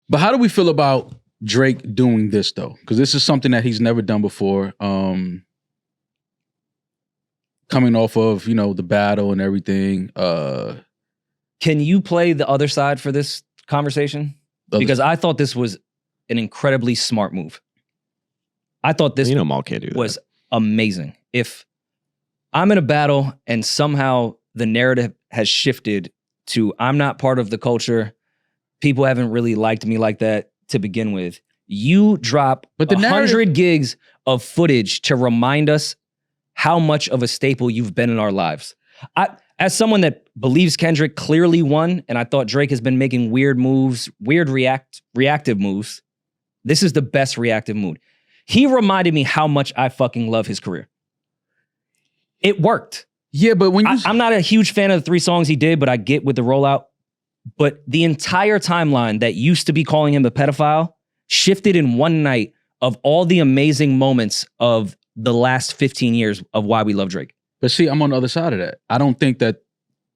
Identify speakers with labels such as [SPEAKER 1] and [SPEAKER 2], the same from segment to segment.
[SPEAKER 1] But how do we feel about Drake doing this though? Because this is something that he's never done before. Coming off of, the battle and everything.
[SPEAKER 2] Can you play the other side for this conversation? Because I thought this was an incredibly smart move. I thought this
[SPEAKER 3] Maul can't do that.
[SPEAKER 2] Was amazing. If I'm in a battle and somehow the narrative has shifted to I'm not part of the culture, people haven't really liked me like that to begin with, you drop 100 gigs of footage to remind us how much of a staple you've been in our lives. As someone that believes Kendrick clearly won, and I thought Drake has been making weird moves, reactive moves, this is the best reactive mood. He reminded me how much I fucking love his career. It worked.
[SPEAKER 1] Yeah, but when
[SPEAKER 2] I'm not a huge fan of the 3 songs he did, but I get with the rollout. But the entire timeline that used to be calling him a pedophile shifted in one night of all the amazing moments of the last 15 years of why we love Drake.
[SPEAKER 1] But see, I'm on the other side of that. I don't think that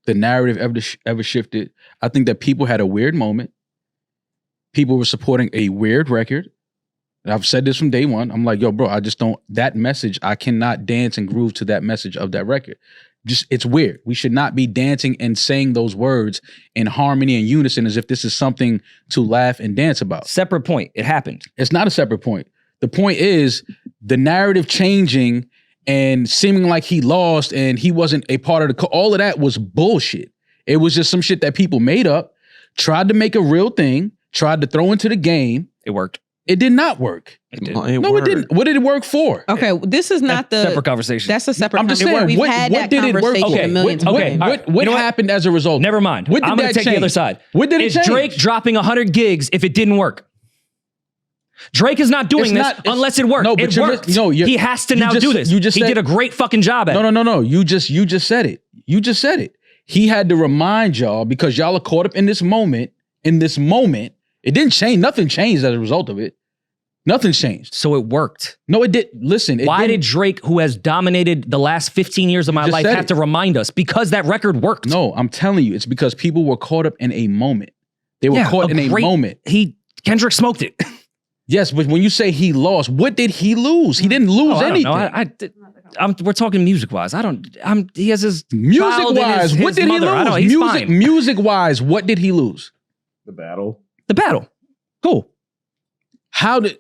[SPEAKER 1] the narrative ever shifted. I think that people had a weird moment. People were supporting a weird record. And I've said this from day one. I'm like, yo, bro, I just don't, that message, I cannot dance and groove to that message of that record. Just, it's weird. We should not be dancing and saying those words in harmony and unison as if this is something to laugh and dance about.
[SPEAKER 2] Separate point. It happened.
[SPEAKER 1] It's not a separate point. The point is the narrative changing and seeming like he lost and he wasn't a part of all of that was bullshit. It was just some shit that people made up, tried to make a real thing, tried to throw into the game.
[SPEAKER 2] It worked.
[SPEAKER 1] It did not work.
[SPEAKER 2] It did.
[SPEAKER 1] No, it didn't. What did it work for?
[SPEAKER 4] Okay, this is not the
[SPEAKER 2] separate conversation.
[SPEAKER 4] That's a separate.
[SPEAKER 1] I'm just saying.
[SPEAKER 4] We've had that conversation a million times.
[SPEAKER 1] What happened as a result?
[SPEAKER 2] Never mind.
[SPEAKER 1] What did
[SPEAKER 2] I'm going to take the other side.
[SPEAKER 1] What did it change?
[SPEAKER 2] Drake dropping 100 gigs if it didn't work? Drake is not doing this unless it worked.
[SPEAKER 1] No, but
[SPEAKER 2] it worked. He has to now do this. He did a great fucking job at it.
[SPEAKER 1] No. You just said it. You just said it. He had to remind y'all because y'all are caught up in this moment. It didn't change. Nothing changed as a result of it. Nothing's changed.
[SPEAKER 2] So it worked.
[SPEAKER 1] No, it did. Listen.
[SPEAKER 2] Why did Drake, who has dominated the last 15 years of my life, have to remind us? Because that record worked.
[SPEAKER 1] No, I'm telling you, it's because people were caught up in a moment. They were caught in a moment.
[SPEAKER 2] Kendrick smoked it.
[SPEAKER 1] Yes, but when you say he lost, what did he lose? He didn't lose anything.
[SPEAKER 2] We're talking music-wise. He has his
[SPEAKER 1] music-wise. What did he lose? Music-wise, what did he lose?
[SPEAKER 3] The battle.
[SPEAKER 2] The battle. Cool.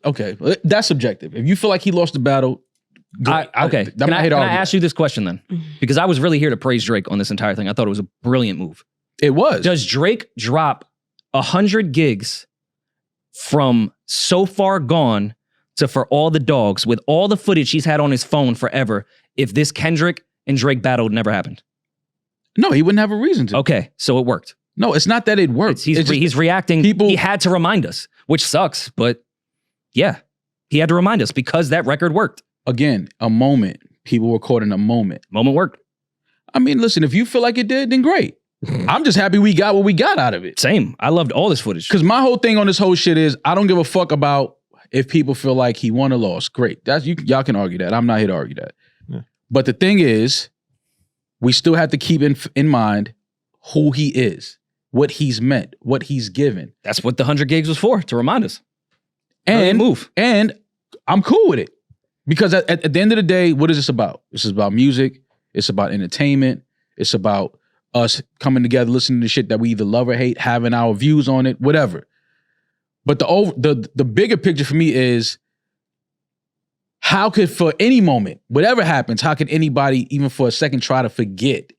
[SPEAKER 1] Okay, that's subjective. If you feel like he lost the battle,
[SPEAKER 2] okay. Can I ask you this question then? Because I was really here to praise Drake on this entire thing. I thought it was a brilliant move.
[SPEAKER 1] It was.
[SPEAKER 2] Does Drake drop 100 gigs from So Far Gone to For All the Dogs with all the footage he's had on his phone forever if this Kendrick and Drake battle never happened?
[SPEAKER 1] No, he wouldn't have a reason to.
[SPEAKER 2] Okay, so it worked.
[SPEAKER 1] No, it's not that it worked.
[SPEAKER 2] He's reacting. He had to remind us, which sucks, but yeah, he had to remind us because that record worked.
[SPEAKER 1] Again, a moment. People were caught in a moment.
[SPEAKER 2] Moment worked.
[SPEAKER 1] I mean, listen, if you feel like it did, then great. I'm just happy we got what we got out of it.
[SPEAKER 2] Same. I loved all this footage.
[SPEAKER 1] Because my whole thing on this whole shit is I don't give a fuck about if people feel like he won or lost. Great. Y'all can argue that. I'm not here to argue that. Yeah. But the thing is, we still have to keep in mind who he is, what he's meant, what he's given.
[SPEAKER 2] That's what the 100 gigs was for, to remind us.
[SPEAKER 1] And I'm cool with it. Because at the end of the day, what is this about? This is about music. It's about entertainment. It's about us coming together, listening to shit that we either love or hate, having our views on it, whatever. But the bigger picture for me is how could, for any moment, whatever happens, how could anybody, even for a second, try to forget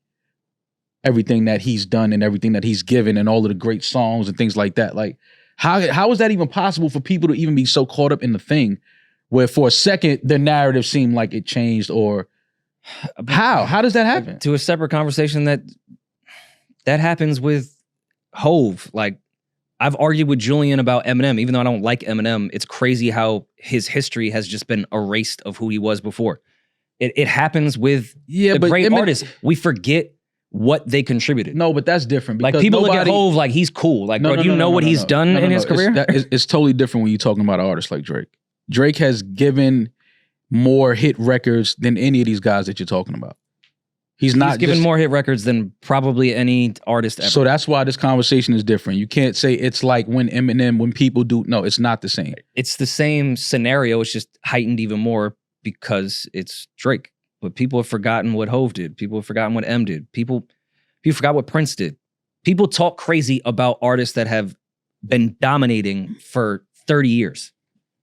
[SPEAKER 1] everything that he's done and everything that he's given and all of the great songs and things like that? Like, how is that even possible for people to even be so caught up in the thing where for a second the narrative seemed like it changed? Or how does that happen?
[SPEAKER 2] To a separate conversation that happens with Hove. Like, I've argued with Julian about Eminem, even though I don't like Eminem. It's crazy how his history has just been erased of who he was before. It happens with the great artists. We forget what they contributed.
[SPEAKER 1] No, but that's different.
[SPEAKER 2] Like, people look at Hove like he's cool. Like, bro, do you know what he's done in his career?
[SPEAKER 1] It's totally different when you're talking about an artist like Drake. Drake has given more hit records than any of these guys that you're talking about. He's not
[SPEAKER 2] given more hit records than probably any artist ever.
[SPEAKER 1] So that's why this conversation is different. You can't say it's like when Eminem, when people do. No, it's not the same.
[SPEAKER 2] It's the same scenario. It's just heightened even more because it's Drake. But people have forgotten what Hove did. People have forgotten what M did. People forgot what Prince did. People talk crazy about artists that have been dominating for 30 years.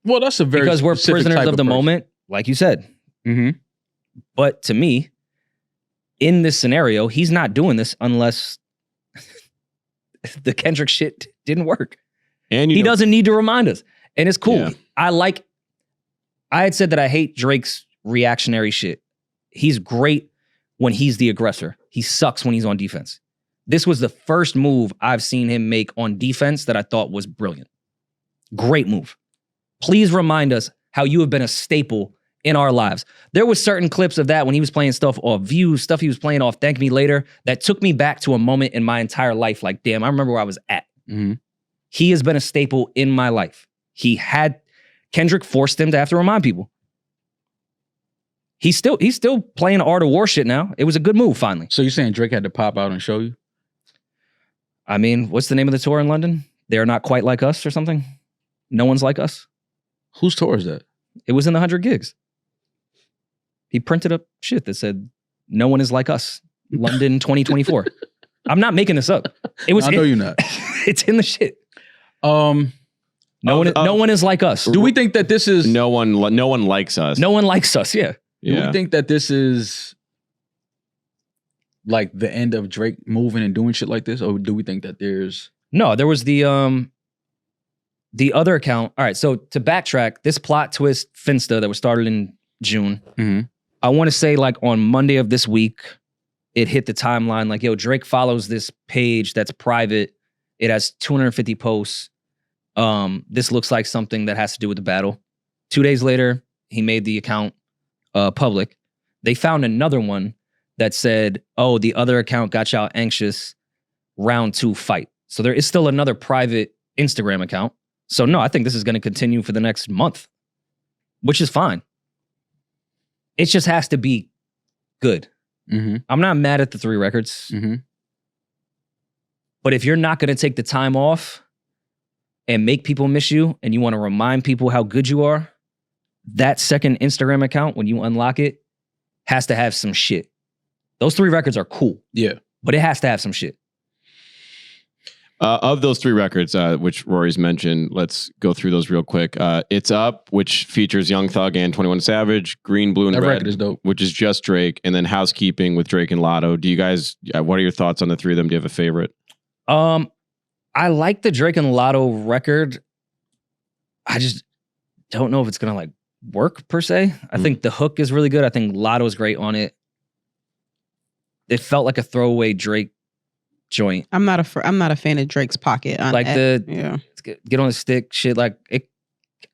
[SPEAKER 1] Well, that's a very
[SPEAKER 2] because we're prisoners of the moment, like you said.
[SPEAKER 1] Mm-hmm.
[SPEAKER 2] But to me, in this scenario, he's not doing this unless the Kendrick shit didn't work. And he doesn't need to remind us. And it's cool. Yeah. I had said that I hate Drake's reactionary shit. He's great when he's the aggressor. He sucks when he's on defense. This was the first move I've seen him make on defense that I thought was brilliant. Great move. Please remind us how you have been a staple in our lives. There was certain clips of that when he was playing stuff off Views, stuff he was playing off Thank Me Later, that took me back to a moment in my entire life. Like, damn, I remember where I was at.
[SPEAKER 1] Mm-hmm.
[SPEAKER 2] He has been a staple in my life. Kendrick forced him to have to remind people. He's still playing Art of War shit now. It was a good move, finally.
[SPEAKER 1] So you're saying Drake had to pop out and show you?
[SPEAKER 2] I mean, what's the name of the tour in London? They're Not Quite Like Us or something? No One's Like Us?
[SPEAKER 1] Whose tour is that?
[SPEAKER 2] It was in the 100 gigs. He printed up shit that said, No One Is Like Us, London 2024. I'm not making this up. I know
[SPEAKER 1] you're not.
[SPEAKER 2] It's in the shit. No one is like us.
[SPEAKER 1] Do we think that this is...
[SPEAKER 3] No one likes us.
[SPEAKER 2] No one likes us, yeah.
[SPEAKER 1] Do we think that this is like the end of Drake moving and doing shit like this? Or do we think that there's...
[SPEAKER 2] No, there was the other account. All right, so to backtrack, this plot twist Finsta that was started in June, I want to say like on Monday of this week, it hit the timeline like, yo, Drake follows this page that's private. It has 250 posts. This looks like something that has to do with the battle. 2 days later, he made the account public. They found another one that said, oh, the other account got y'all anxious, round 2 fight. So there is still another private Instagram account. So no, I think this is going to continue for the next month, which is fine. It just has to be good.
[SPEAKER 1] Mm-hmm.
[SPEAKER 2] I'm not mad at the 3 records.
[SPEAKER 1] Mm-hmm.
[SPEAKER 2] But if you're not going to take the time off and make people miss you and you want to remind people how good you are, that second Instagram account, when you unlock it, has to have some shit. Those 3 records are cool.
[SPEAKER 1] Yeah.
[SPEAKER 2] But it has to have some shit.
[SPEAKER 3] Of those 3 records, which Rory's mentioned, let's go through those real quick. It's Up, which features Young Thug and 21 Savage. Green, Blue, and
[SPEAKER 1] that
[SPEAKER 3] Red,
[SPEAKER 1] record is dope.
[SPEAKER 3] Which is just Drake. And then Housekeeping with Drake and Lotto. Do you guys, what are your thoughts on the 3 of them? Do you have a favorite?
[SPEAKER 2] I like the Drake and Lotto record. I just don't know if it's going to like work per se. I think the hook is really good. I think Lotto's great on it. It felt like a throwaway Drake joint.
[SPEAKER 4] I'm not a fan of Drake's pocket.
[SPEAKER 2] Like get on the stick shit. Like it.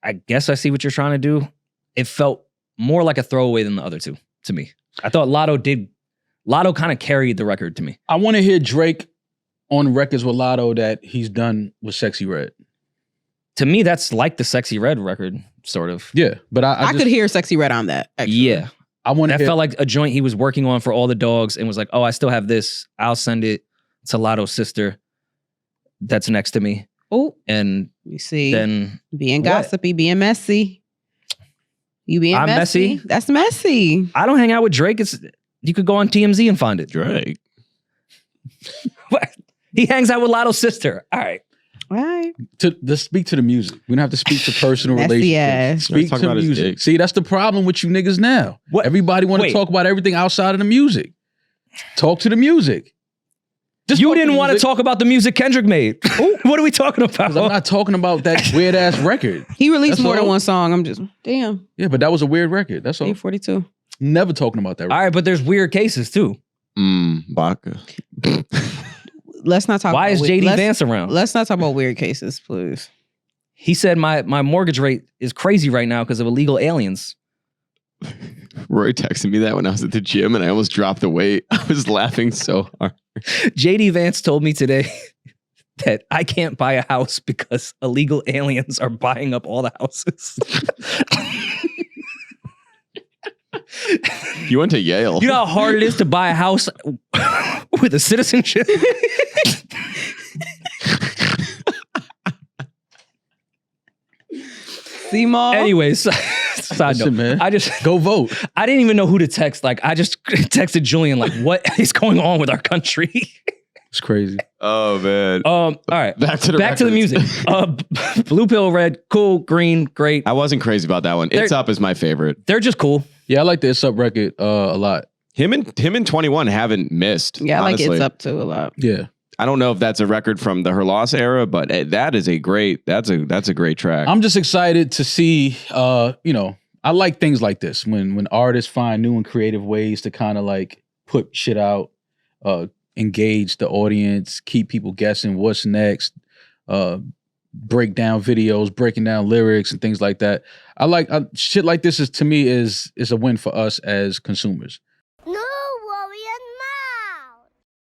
[SPEAKER 2] I guess I see what you're trying to do. It felt more like a throwaway than the other 2 to me. I thought Lotto kind of carried the record to me.
[SPEAKER 1] I want to hear Drake on records with Lotto that he's done with Sexy Red.
[SPEAKER 2] To me, that's like the Sexy Red record, sort of.
[SPEAKER 1] Yeah, but I
[SPEAKER 4] could hear Sexy Red on that. Actually.
[SPEAKER 2] Yeah,
[SPEAKER 1] that
[SPEAKER 2] felt like a joint he was working on for all the dogs and was like, oh, I still have this. I'll send it to Lotto's sister that's next to me.
[SPEAKER 4] Oh,
[SPEAKER 2] and
[SPEAKER 4] you see,
[SPEAKER 2] then
[SPEAKER 4] being gossipy, being messy. You being messy? That's messy.
[SPEAKER 2] I don't hang out with Drake. You could go on TMZ and find it.
[SPEAKER 3] Drake.
[SPEAKER 2] What? He hangs out with Lotto's sister. All right.
[SPEAKER 1] To speak to the music. We don't have to speak to personal relationships.
[SPEAKER 4] Yeah.
[SPEAKER 1] Speak to music. See, that's the problem with you niggas now.
[SPEAKER 2] What?
[SPEAKER 1] Everybody want to talk about everything outside of the music. Talk to the music.
[SPEAKER 2] You didn't want to talk about the music Kendrick made. What are we talking about?
[SPEAKER 1] I'm not talking about that weird ass record.
[SPEAKER 4] He released more than one song. I'm just, damn.
[SPEAKER 1] Yeah, but that was a weird record. That's all.
[SPEAKER 4] 842.
[SPEAKER 1] Never talking about that record.
[SPEAKER 2] All right, but there's weird cases too.
[SPEAKER 3] Baka.
[SPEAKER 4] Let's not talk
[SPEAKER 2] Why
[SPEAKER 4] about
[SPEAKER 2] is JD Vance around?
[SPEAKER 4] Let's not talk about weird cases, please.
[SPEAKER 2] He said my mortgage rate is crazy right now because of illegal aliens.
[SPEAKER 3] Rory texted me that when I was at the gym and I almost dropped the weight. I was laughing so hard.
[SPEAKER 2] JD Vance told me today that I can't buy a house because illegal aliens are buying up all the houses.
[SPEAKER 3] You went to Yale.
[SPEAKER 2] You know how hard it is to buy a house with a citizenship?
[SPEAKER 4] Seymour.
[SPEAKER 2] Anyways, side note,
[SPEAKER 1] man.
[SPEAKER 2] I just
[SPEAKER 1] Go vote.
[SPEAKER 2] I didn't even know who to text. Like, I just texted Julian, like, what is going on with our country?
[SPEAKER 1] It's crazy.
[SPEAKER 3] Oh man.
[SPEAKER 2] All right.
[SPEAKER 3] Back to the
[SPEAKER 2] Back music. Blue Pill, Red, cool, green, great.
[SPEAKER 3] I wasn't crazy about that one. It's Up is my favorite.
[SPEAKER 2] They're just cool.
[SPEAKER 1] Yeah, I like the It's Up record a lot.
[SPEAKER 3] Him and 21 haven't missed.
[SPEAKER 4] Yeah, I
[SPEAKER 3] honestly.
[SPEAKER 4] like It's Up too a lot.
[SPEAKER 1] Yeah.
[SPEAKER 3] I don't know if that's a record from the Her Loss era, but that is a great. That's a great track.
[SPEAKER 1] I'm just excited to see, I like things like this when artists find new and creative ways to kind of like put shit out, engage the audience, keep people guessing what's next, break down videos, breaking down lyrics and things like that. I like shit like this to me is a win for us as consumers.